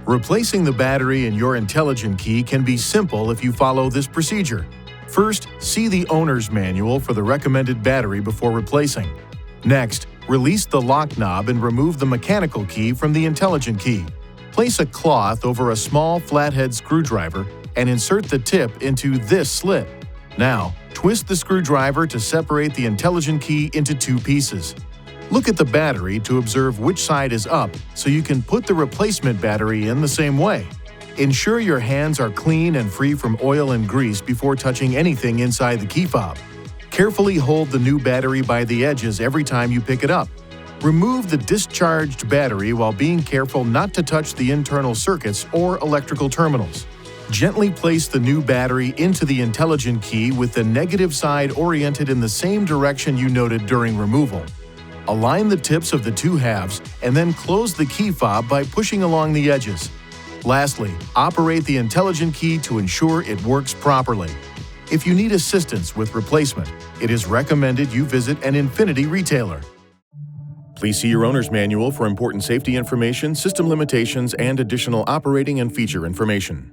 Replacing the battery in your intelligent key can be simple if you follow this procedure. First, see the owner's manual for the recommended battery before replacing. Next, release the lock knob and remove the mechanical key from the intelligent key. Place a cloth over a small flathead screwdriver and insert the tip into this slit. Now, twist the screwdriver to separate the intelligent key into two pieces. Look at the battery to observe which side is up so you can put the replacement battery in the same way. Ensure your hands are clean and free from oil and grease before touching anything inside the key fob. Carefully hold the new battery by the edges every time you pick it up. Remove the discharged battery while being careful not to touch the internal circuits or electrical terminals. Gently place the new battery into the intelligent key with the negative side oriented in the same direction you noted during removal. Align the tips of the two halves and then close the key fob by pushing along the edges. Lastly, operate the intelligent key to ensure it works properly. If you need assistance with replacement, it is recommended you visit an Infiniti retailer. Please see your owner's manual for important safety information, system limitations, and additional operating and feature information.